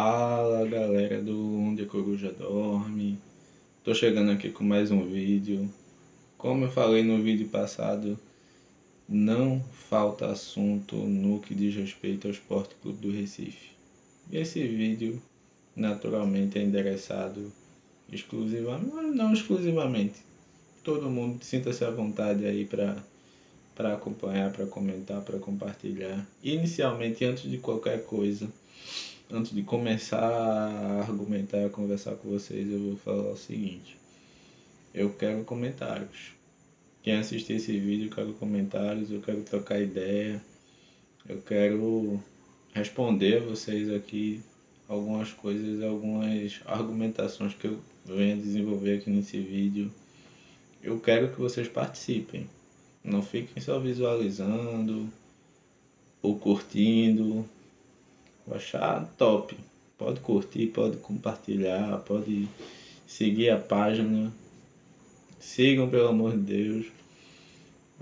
Fala galera do Onde a Coruja Dorme, tô chegando aqui com mais um vídeo. Como eu falei no vídeo passado, não falta assunto no que diz respeito ao Esporte Clube do Recife. E esse vídeo naturalmente é endereçado exclusivamente, mas não exclusivamente. Todo mundo sinta-se à vontade aí para acompanhar, para comentar, para compartilhar. Inicialmente, antes de qualquer coisa, antes de começar a argumentar, a conversar com vocês, eu vou falar o seguinte. Eu quero comentários. Quem assistir esse vídeo, eu quero comentários, eu quero trocar ideia. Eu quero responder a vocês aqui algumas coisas, algumas argumentações que eu venho a desenvolver aqui nesse vídeo. Eu quero que vocês participem. Não fiquem só visualizando ou curtindo. Vou achar top. Pode curtir, pode compartilhar, pode seguir a página. Sigam, pelo amor de Deus.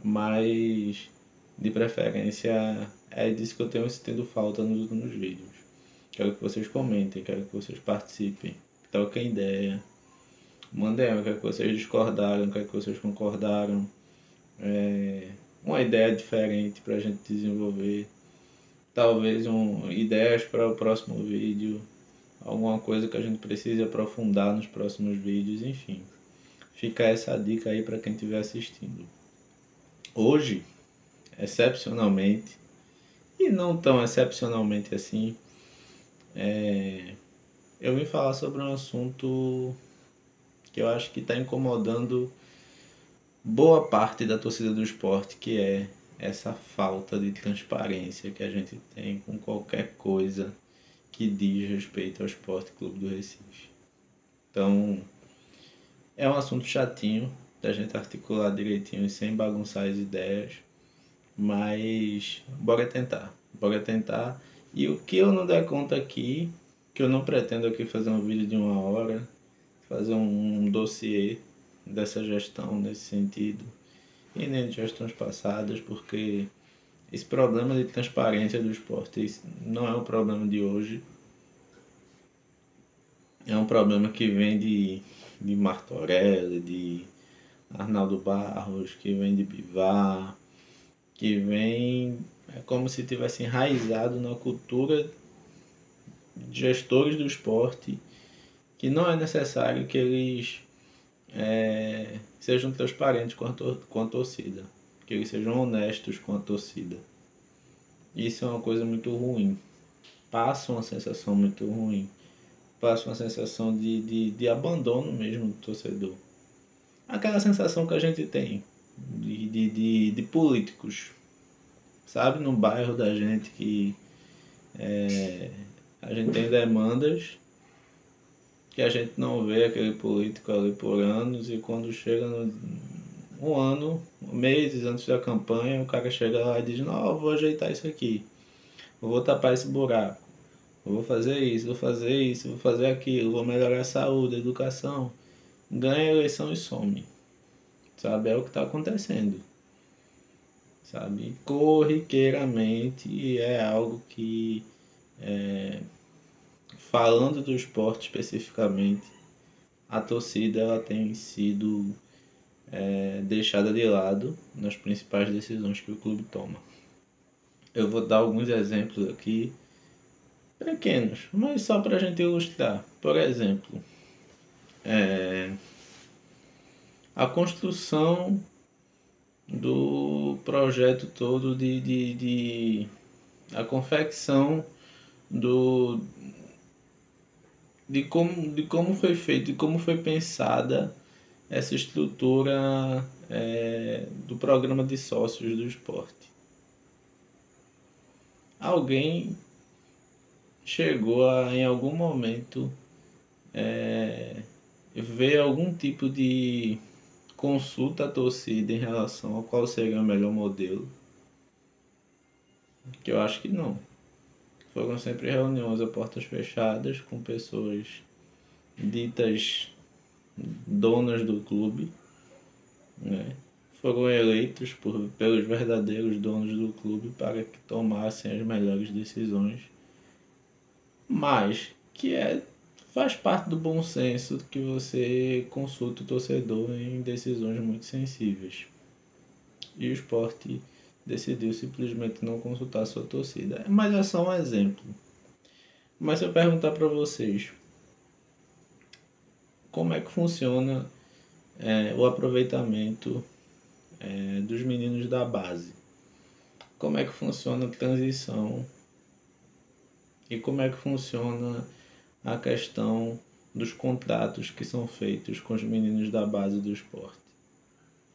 Mas, de preferência, é disso que eu tenho sentido falta nos últimos vídeos. Quero que vocês comentem, quero que vocês participem. Troquem ideia. Mandem, eu quero que vocês discordaram, quero que vocês concordaram. Uma ideia diferente para a gente desenvolver. Talvez ideias para o próximo vídeo, alguma coisa que a gente precise aprofundar nos próximos vídeos, enfim. Fica essa dica aí para quem estiver assistindo. Hoje, excepcionalmente, e não tão excepcionalmente assim, eu vim falar sobre um assunto que eu acho que está incomodando boa parte da torcida do esporte, que é essa falta de transparência que a gente tem com qualquer coisa que diz respeito ao Esporte Clube do Recife. Então, é um assunto chatinho da gente articular direitinho e sem bagunçar as ideias, mas bora tentar. E o que eu não der conta aqui, que eu não pretendo aqui fazer um vídeo de 1 hora, fazer um dossiê dessa gestão nesse sentido, e nem de gestões passadas, porque esse problema de transparência do esporte não é um problema de hoje. É um problema que vem de Martorelli, de Arnaldo Barros, que vem de Bivar, que vem... É como se tivesse enraizado na cultura de gestores do esporte, que não é necessário que eles sejam transparentes com a torcida, que eles sejam honestos com a torcida. Isso é uma coisa muito ruim, passa uma sensação muito ruim, passa uma sensação de abandono mesmo do torcedor. Aquela sensação que a gente tem de políticos, sabe, no bairro da gente, que a gente tem demandas que a gente não vê aquele político ali por anos, e quando chega um ano, meses antes da campanha, o cara chega lá e diz: não, eu vou ajeitar isso aqui, eu vou tapar esse buraco, eu vou fazer isso, vou fazer aquilo, vou melhorar a saúde, a educação. Ganha a eleição e some, sabe? É o que está acontecendo, sabe? Corriqueiramente, e é algo que, falando do esporte especificamente, a torcida ela tem sido deixada de lado nas principais decisões que o clube toma. Eu vou dar alguns exemplos aqui, pequenos, mas só para a gente ilustrar. Por exemplo, a construção do projeto todo a confecção de como foi feito, de como foi pensada essa estrutura do programa de sócios do esporte. Alguém chegou a, em algum momento, ver algum tipo de consulta à torcida em relação ao qual seria o melhor modelo? Que eu acho que não. Foram sempre reuniões a portas fechadas com pessoas ditas donas do clube, né? Foram eleitos pelos verdadeiros donos do clube para que tomassem as melhores decisões, mas que faz parte do bom senso que você consulta o torcedor em decisões muito sensíveis. E o Sport decidiu simplesmente não consultar a sua torcida. Mas é só um exemplo. Mas se eu perguntar para vocês como é que funciona o aproveitamento dos meninos da base, como é que funciona a transição e como é que funciona a questão dos contratos que são feitos com os meninos da base do Sport.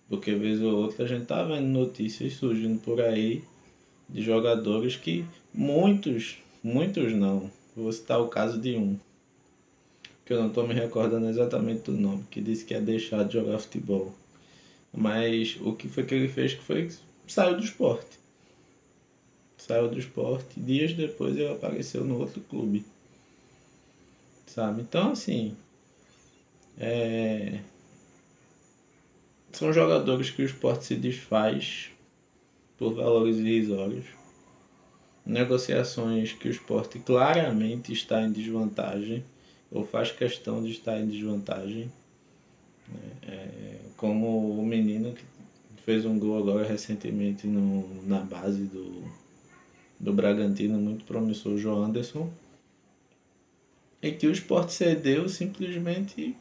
Porque vez ou outra a gente tá vendo notícias surgindo por aí de jogadores que muitos não, vou citar o caso de um, que eu não estou me recordando exatamente do nome, que disse que ia deixar de jogar futebol. Mas o que foi que ele fez que foi saiu do Sport. Saiu do Sport, dias depois ele apareceu no outro clube. Sabe? Então assim, são jogadores que o Sport se desfaz por valores irrisórios. Negociações que o Sport claramente está em desvantagem, ou faz questão de estar em desvantagem. Como o menino que fez um gol agora recentemente na base do Bragantino, muito promissor, o João Anderson, e que o Sport cedeu simplesmente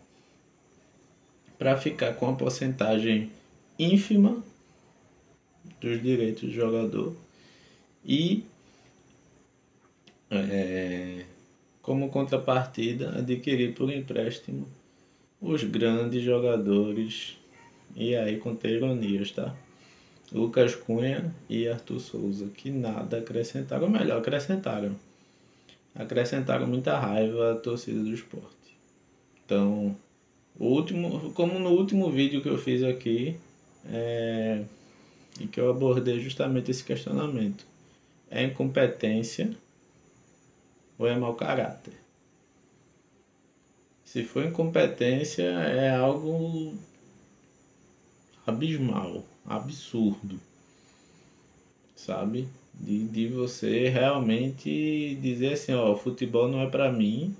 para ficar com a porcentagem ínfima dos direitos do jogador e como contrapartida adquirir por empréstimo os grandes jogadores, e aí contei ironias, tá? Lucas Cunha e Arthur Souza, que nada acrescentaram, ou melhor, acrescentaram muita raiva à torcida do Sport. Então, como no último vídeo que eu fiz aqui, e que eu abordei justamente esse questionamento, é incompetência ou é mau caráter? Se for incompetência, é algo abismal, absurdo, sabe? De você realmente dizer assim, ó, futebol não é pra mim,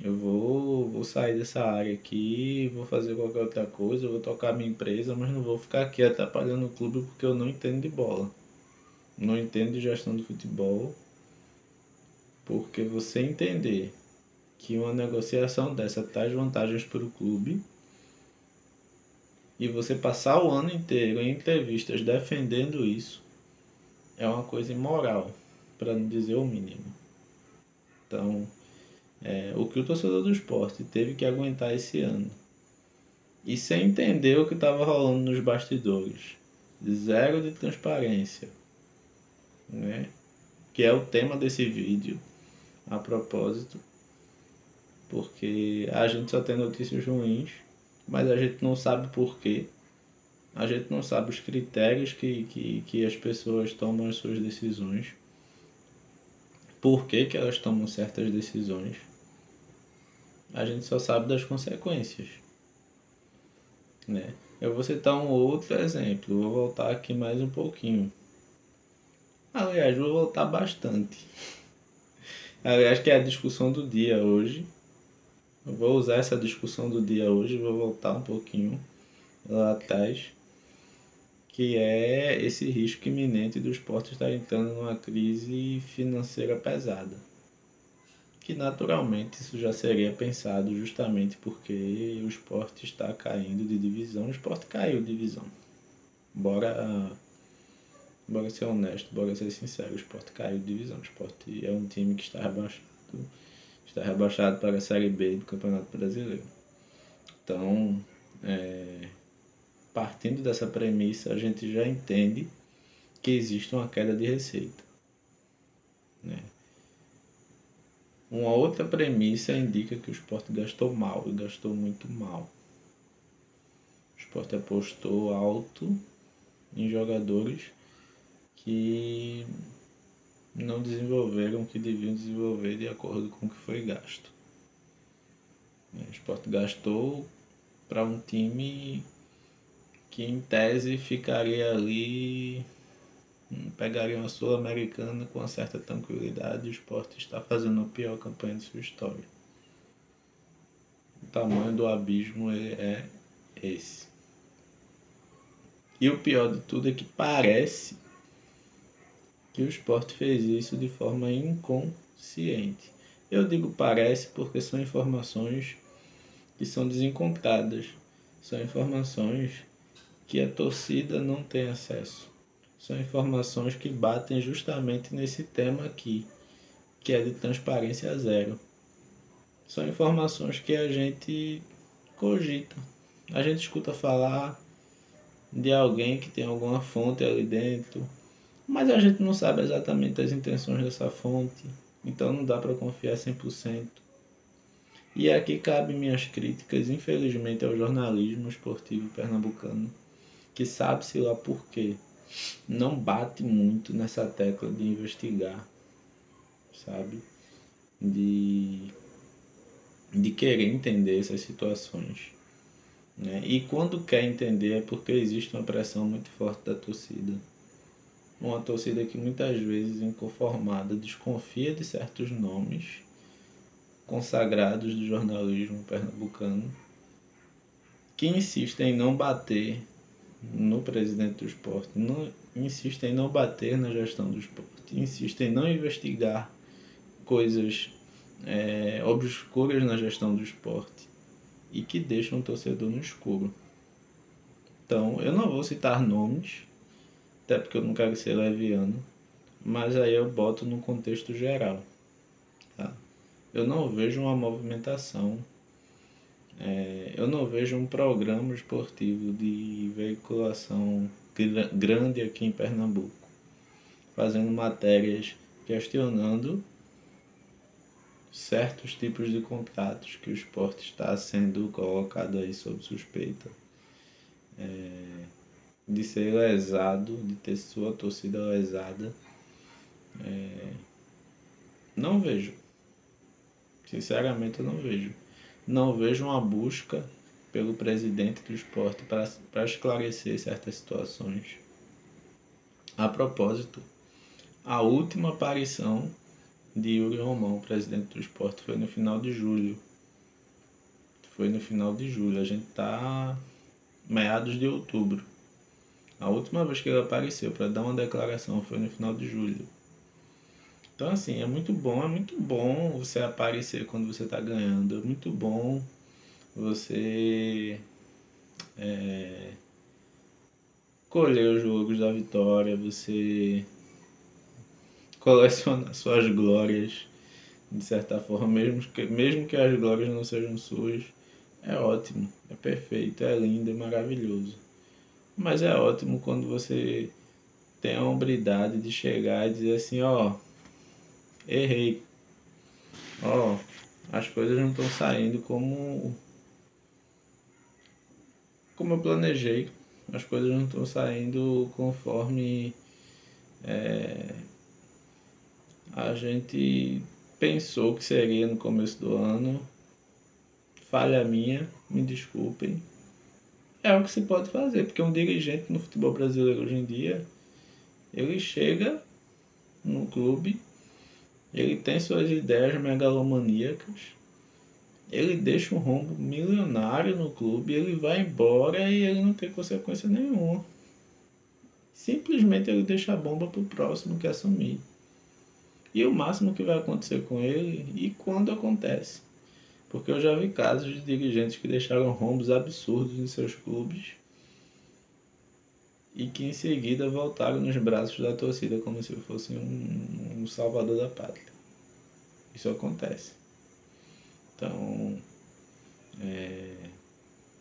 eu vou sair dessa área aqui, vou fazer qualquer outra coisa, eu vou tocar minha empresa, mas não vou ficar aqui atrapalhando o clube porque eu não entendo de bola, não entendo de gestão do futebol, porque você entender que uma negociação dessa traz vantagens para o clube e você passar o ano inteiro em entrevistas defendendo isso é uma coisa imoral, para não dizer o mínimo. Então, o que o torcedor do Sport teve que aguentar esse ano, e sem entender o que estava rolando nos bastidores, zero de transparência, né? Que é o tema desse vídeo, a propósito, porque a gente só tem notícias ruins, mas a gente não sabe por quê. A gente não sabe os critérios que as pessoas tomam as suas decisões, por que elas tomam certas decisões. A gente só sabe das consequências, né? Eu vou citar um outro exemplo, vou voltar aqui mais um pouquinho. Aliás, vou voltar bastante. Aliás, que é a discussão do dia hoje. Eu vou usar essa discussão do dia hoje, vou voltar um pouquinho lá atrás, que é esse risco iminente do Sport estar entrando numa crise financeira pesada. Que naturalmente isso já seria pensado justamente porque o Sport está caindo de divisão. O Sport caiu de divisão. Bora ser honesto, bora ser sincero, o Sport caiu de divisão. O Sport é um time que está rebaixado para a Série B do Campeonato Brasileiro. Então, partindo dessa premissa, a gente já entende que existe uma queda de receita, né? Uma outra premissa indica que o Sport gastou mal, e gastou muito mal. O Sport apostou alto em jogadores que não desenvolveram o que deviam desenvolver de acordo com o que foi gasto. O Sport gastou para um time que em tese ficaria ali pegariam a Sul-Americana com uma certa tranquilidade. O Sport está fazendo a pior campanha de sua história. O tamanho do abismo é esse. E o pior de tudo é que parece que o Sport fez isso de forma inconsciente. Eu digo parece porque são informações que são desencontradas. São informações que a torcida não tem acesso. São informações que batem justamente nesse tema aqui, que é de transparência zero. São informações que a gente cogita. A gente escuta falar de alguém que tem alguma fonte ali dentro, mas a gente não sabe exatamente as intenções dessa fonte, então não dá para confiar 100%. E aqui cabe minhas críticas, infelizmente, ao jornalismo esportivo pernambucano, que sabe-se lá por quê, não bate muito nessa tecla de investigar, sabe? De querer entender essas situações, né? E quando quer entender é porque existe uma pressão muito forte da torcida. Uma torcida que muitas vezes, inconformada, desconfia de certos nomes consagrados do jornalismo pernambucano, que insistem em não bater no presidente do Sport, insistem em não bater na gestão do Sport, insistem em não investigar coisas obscuras na gestão do Sport e que deixam o torcedor no escuro. Então, eu não vou citar nomes, até porque eu não quero ser leviano, mas aí eu boto no contexto geral. Tá? Eu não vejo uma movimentação, eu não vejo um programa esportivo de veiculação grande aqui em Pernambuco, fazendo matérias questionando certos tipos de contratos que o Sport está sendo colocado aí sob suspeita de ser lesado, de ter sua torcida lesada. Não vejo. Sinceramente, eu não vejo. Não vejo uma busca pelo presidente do Sport para esclarecer certas situações. A propósito, a última aparição de Yuri Romão, presidente do Sport, foi no final de julho. A gente está meados de outubro. A última vez que ele apareceu para dar uma declaração foi no final de julho. Então, assim, é muito bom você aparecer quando você está ganhando. É muito bom você colher os jogos da vitória, você colecionar suas glórias, de certa forma, mesmo que as glórias não sejam suas. É ótimo, é perfeito, é lindo, é maravilhoso. Mas é ótimo quando você tem a hombridade de chegar e dizer assim, errei. As coisas não estão saindo como eu planejei. As coisas não estão saindo conforme a gente pensou que seria no começo do ano. Falha minha, me desculpem. É o que se pode fazer, porque um dirigente no futebol brasileiro hoje em dia, ele chega no clube, ele tem suas ideias megalomaníacas, ele deixa um rombo milionário no clube, ele vai embora e ele não tem consequência nenhuma. Simplesmente ele deixa a bomba pro próximo que assumir. E o máximo que vai acontecer com ele, e quando acontece. Porque eu já vi casos de dirigentes que deixaram rombos absurdos em seus clubes e que em seguida voltaram nos braços da torcida como se fosse um salvador da pátria. Isso acontece. Então,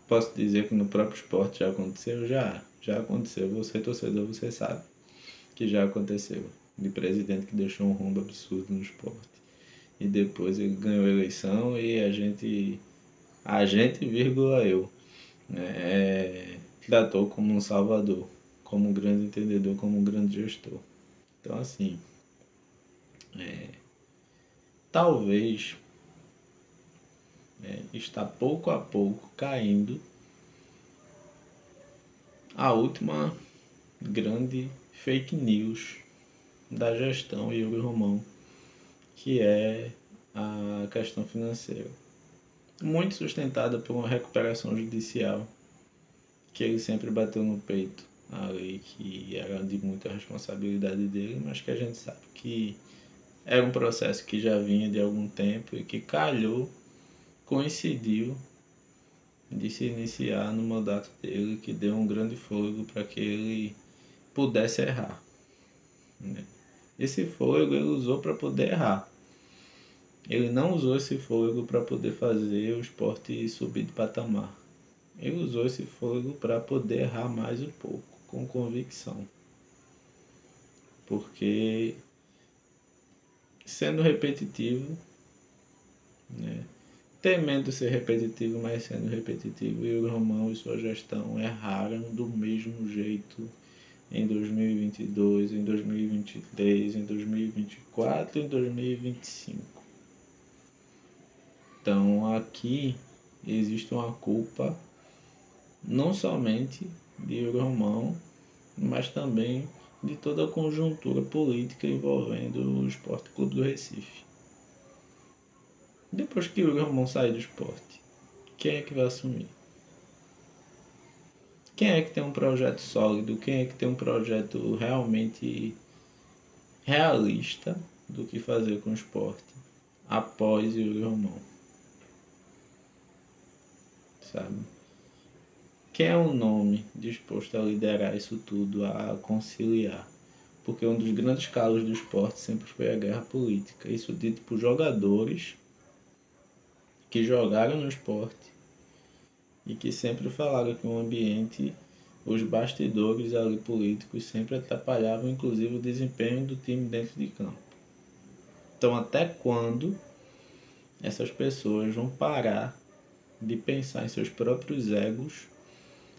posso dizer que no próprio esporte já aconteceu? Já aconteceu. Você, torcedor, você sabe que já aconteceu. De presidente que deixou um rombo absurdo no esporte. E depois ele ganhou a eleição e a gente, vírgula eu, tratou como um salvador, como um grande entendedor, como um grande gestor. Então, assim, talvez está pouco a pouco caindo a última grande fake news da gestão Yuri Romão, que é a questão financeira. Muito sustentada por uma recuperação judicial, que ele sempre bateu no peito, a lei que era de muita responsabilidade dele, mas que a gente sabe que era um processo que já vinha de algum tempo e que coincidiu de se iniciar no mandato dele, que deu um grande fôlego para que ele pudesse errar. Esse fôlego ele usou para poder errar. Ele não usou esse fôlego para poder fazer o Sport subir de patamar. Ele usou esse fôlego para poder errar mais um pouco, com convicção. Porque, sendo repetitivo, temendo ser repetitivo, mas sendo repetitivo, Yuri Romão e sua gestão erraram do mesmo jeito em 2022, em 2023, em 2024 e em 2025. Então aqui existe uma culpa não somente de Yuri Romão, mas também de toda a conjuntura política envolvendo o Sport Clube do Recife. Depois que o Yuri Romão sair do esporte, quem é que vai assumir? Quem é que tem um projeto sólido? Quem é que tem um projeto realmente realista do que fazer com o esporte após o Yuri Romão? Sabe? Quem é o nome disposto a liderar isso tudo, a conciliar? Porque um dos grandes calos do esporte sempre foi a guerra política. Isso dito por jogadores que jogaram no esporte e que sempre falaram que o ambiente, os bastidores ali políticos sempre atrapalhavam inclusive o desempenho do time dentro de campo. Então até quando essas pessoas vão parar de pensar em seus próprios egos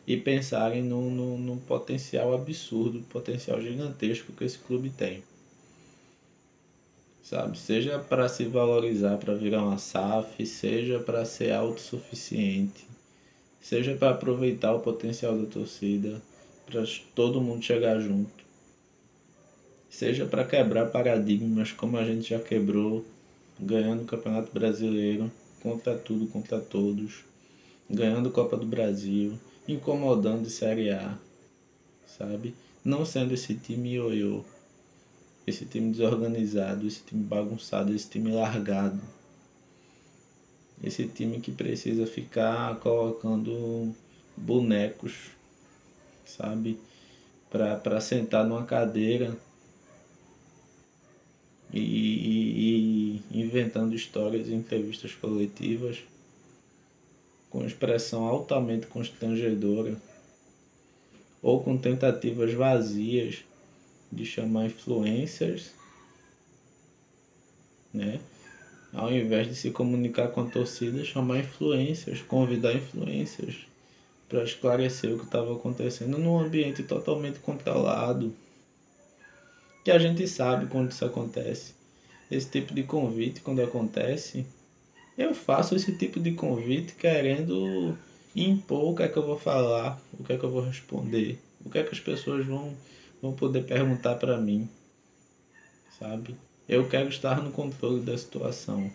e pensarem no potencial absurdo, potencial gigantesco que esse clube tem? Sabe? Seja para se valorizar, para virar uma SAF, seja para ser autossuficiente, seja para aproveitar o potencial da torcida, para todo mundo chegar junto, seja para quebrar paradigmas como a gente já quebrou, ganhando o Campeonato Brasileiro, contra tudo, contra todos, ganhando Copa do Brasil, incomodando Série A, sabe? Não sendo esse time ioiô, esse time desorganizado, esse time bagunçado, esse time largado. Esse time que precisa ficar colocando bonecos, sabe? Para sentar numa cadeira e inventando histórias em entrevistas coletivas com expressão altamente constrangedora ou com tentativas vazias de chamar influencers, né? Ao invés de se comunicar com a torcida, chamar influencers, convidar influencers para esclarecer o que estava acontecendo num ambiente totalmente controlado. Que a gente sabe quando isso acontece. Esse tipo de convite, quando acontece, eu faço esse tipo de convite querendo impor o que é que eu vou falar, o que é que eu vou responder, o que é que as pessoas vão poder perguntar para mim, sabe? Eu quero estar no controle da situação.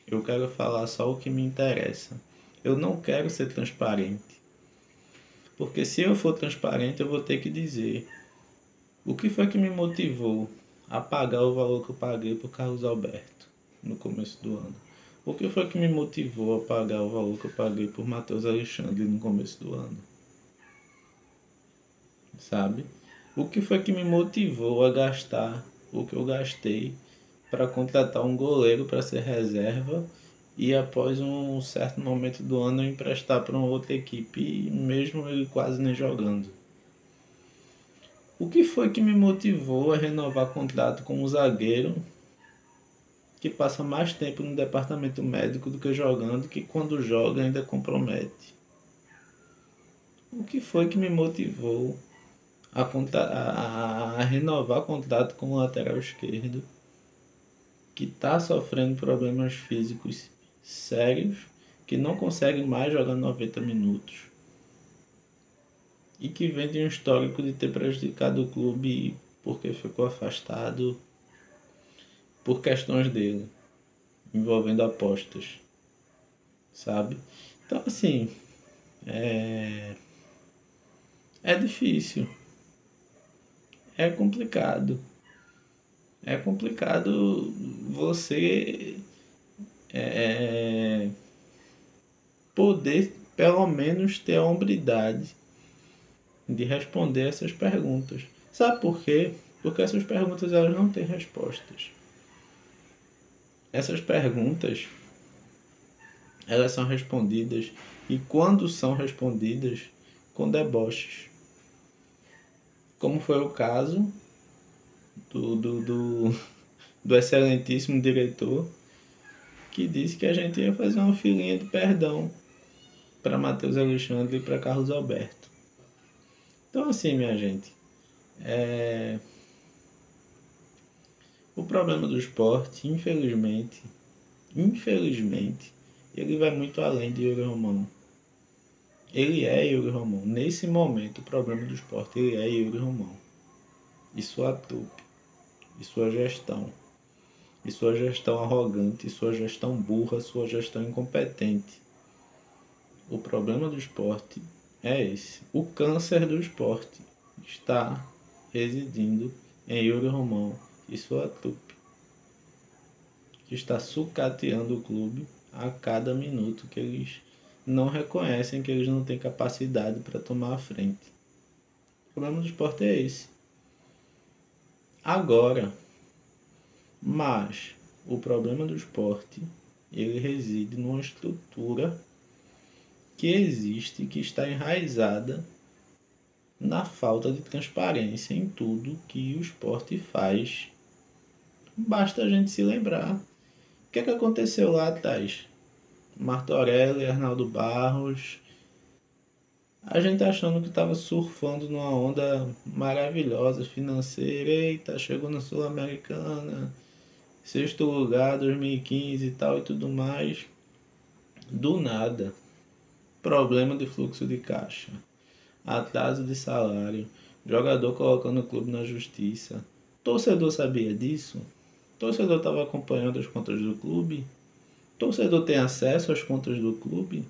Eu quero falar só o que me interessa. Eu não quero ser transparente. Porque se eu for transparente, eu vou ter que dizer o que foi que me motivou a pagar o valor que eu paguei por Carlos Alberto no começo do ano. O que foi que me motivou a pagar o valor que eu paguei por Matheus Alexandre no começo do ano. Sabe? O que foi que me motivou a gastar o que eu gastei para contratar um goleiro para ser reserva e após um certo momento do ano eu emprestar para uma outra equipe, mesmo ele quase nem jogando. O que foi que me motivou a renovar contrato com um zagueiro que passa mais tempo no departamento médico do que jogando, que quando joga ainda compromete? O que foi que me motivou a renovar contrato com o lateral esquerdo que está sofrendo problemas físicos sérios, que não consegue mais jogar 90 minutos? e que vem de um histórico de ter prejudicado o clube porque ficou afastado por questões dele, envolvendo apostas, sabe? Então, assim, é difícil, é complicado. É complicado você poder, pelo menos, ter a hombridade de responder essas perguntas. Sabe por quê? Porque essas perguntas elas não têm respostas. Essas perguntas elas são respondidas e quando são respondidas com deboches. Como foi o caso do excelentíssimo diretor que disse que a gente ia fazer uma filinha de perdão para Matheus Alexandre e para Carlos Alberto. Então, assim, minha gente, o problema do esporte, infelizmente, ele vai muito além de Yuri Romão. Ele é Yuri Romão. Nesse momento, o problema do esporte, ele é Yuri Romão. E sua trupe, e sua gestão arrogante, e sua gestão burra, sua gestão incompetente. O problema do esporte é esse. O câncer do esporte está residindo em Yuri Romão e sua trupe, que está sucateando o clube a cada minuto que eles não reconhecem que eles não têm capacidade para tomar a frente. O problema do esporte é esse. Agora, mas o problema do esporte, ele reside numa estrutura que existe, que está enraizada na falta de transparência em tudo que o esporte faz. Basta a gente se lembrar. O que aconteceu lá atrás? Martorelli, Arnaldo Barros, a gente achando que estava surfando numa onda maravilhosa financeira. Eita, chegou na Sul-Americana, 6º lugar, 2015 e tal e tudo mais. Do nada, problema de fluxo de caixa, atraso de salário, jogador colocando o clube na justiça. Torcedor sabia disso? Torcedor estava acompanhando as contas do clube? Torcedor tem acesso às contas do clube?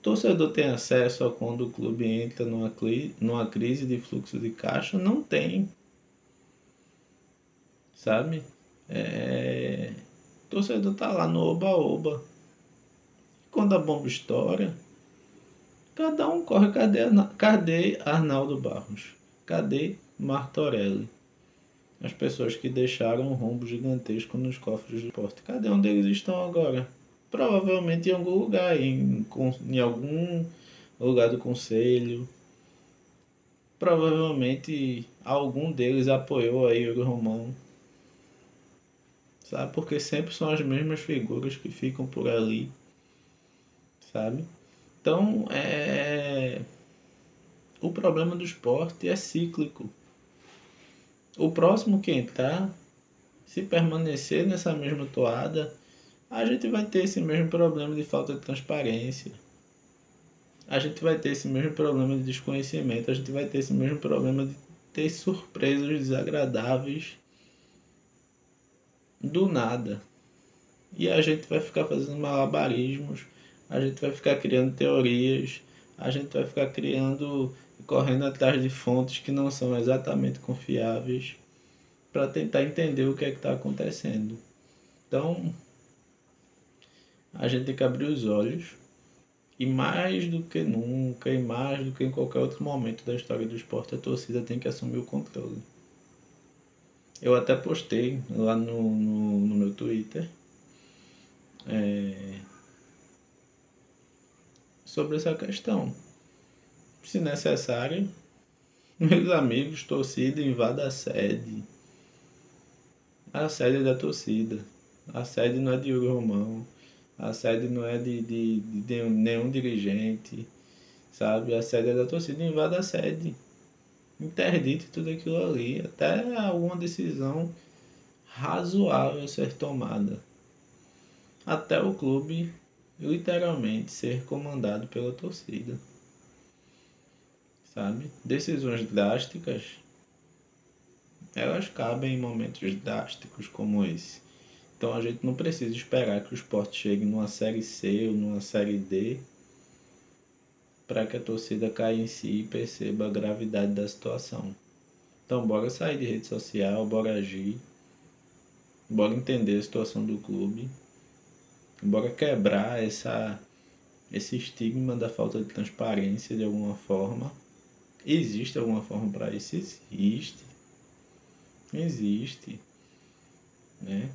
Torcedor tem acesso a quando o clube entra numa crise de fluxo de caixa? Não tem. Sabe? Torcedor tá lá no oba-oba. Quando a bomba estoura, cada um corre. Cadê Arnaldo Barros? Cadê Martorelli? As pessoas que deixaram um rombo gigantesco nos cofres do esporte. Cadê onde eles estão agora? Provavelmente em algum lugar, em algum lugar do conselho. Provavelmente algum deles apoiou aí Yuri Romão. Sabe? Porque sempre são as mesmas figuras que ficam por ali. Sabe? Então, o problema do esporte é cíclico. O próximo que entrar, se permanecer nessa mesma toada, a gente vai ter esse mesmo problema de falta de transparência. A gente vai ter esse mesmo problema de desconhecimento. A gente vai ter esse mesmo problema de ter surpresas desagradáveis do nada. E a gente vai ficar fazendo malabarismos, a gente vai ficar criando teorias, a gente vai ficar correndo atrás de fontes que não são exatamente confiáveis para tentar entender o que é que está acontecendo. Então, a gente tem que abrir os olhos e mais do que nunca, e mais do que em qualquer outro momento da história do esporte, a torcida tem que assumir o controle. Eu até postei lá no meu Twitter sobre essa questão. Se necessário, meus amigos, torcida, invada a sede. A sede é da torcida. A sede não é de Yuri Romão. A sede não é de nenhum dirigente. Sabe? A sede é da torcida, invada a sede. Interdite tudo aquilo ali. Até alguma decisão razoável ser tomada. Até o clube literalmente ser comandado pela torcida. sabe? Decisões drásticas, elas cabem em momentos drásticos como esse. Então a gente não precisa esperar que o esporte chegue numa série C ou numa série D para que a torcida caia em si e perceba a gravidade da situação. Então bora sair de rede social, bora agir, bora entender a situação do clube, bora quebrar esse estigma da falta de transparência de alguma forma. Existe alguma forma para isso? Existe, né?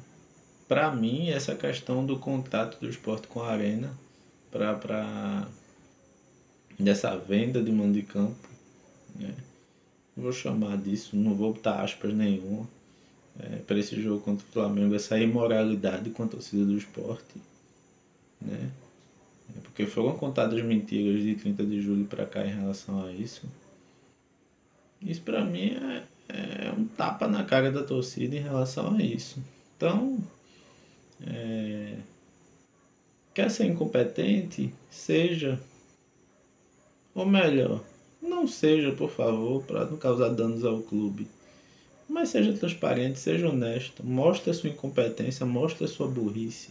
Para mim, essa questão do contato do esporte com a arena, dessa venda de mando de campo, né? Vou chamar disso, não vou botar aspas nenhuma, para esse jogo contra o Flamengo, essa imoralidade com a torcida do esporte, né? Porque foram contadas mentiras de 30 de julho para cá em relação a isso. Isso para mim é um tapa na cara da torcida em relação a isso. Então, quer ser incompetente? Seja. Ou melhor, não seja, por favor, para não causar danos ao clube. Mas seja transparente, seja honesto. Mostre a sua incompetência, mostre a sua burrice.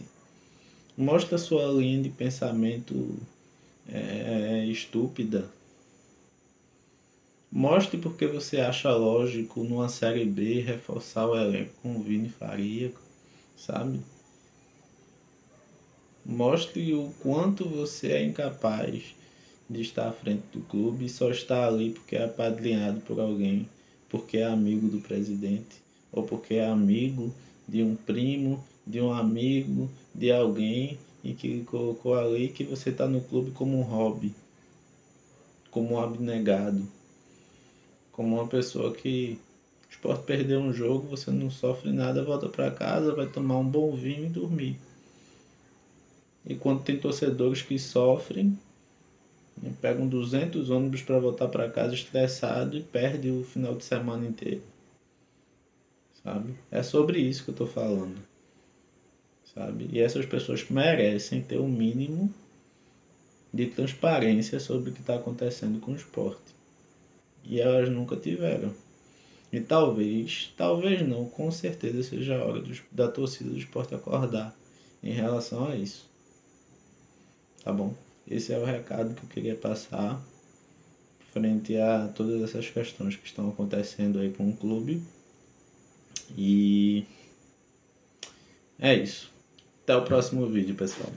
Mostre a sua linha de pensamento estúpida. Mostre porque você acha lógico numa série B reforçar o elenco com o Vini Faria, sabe? Mostre o quanto você é incapaz de estar à frente do clube e só está ali porque é apadrinhado por alguém, porque é amigo do presidente, ou porque é amigo de um primo, de um amigo, de alguém e que colocou ali que você está no clube como um hobby, como um abnegado, como uma pessoa que o esporte perdeu um jogo, você não sofre nada, volta para casa, vai tomar um bom vinho e dormir. E quando tem torcedores que sofrem, pegam 200 ônibus para voltar para casa estressado e perde o final de semana inteiro, sabe? É sobre isso que eu estou falando, sabe? E essas pessoas merecem ter o mínimo de transparência sobre o que está acontecendo com o esporte. E elas nunca tiveram. E talvez não, com certeza seja a hora da torcida do esporte acordar em relação a isso. Tá bom? Esse é o recado que eu queria passar frente a todas essas questões que estão acontecendo aí com o clube. E é isso. Até o próximo vídeo, pessoal.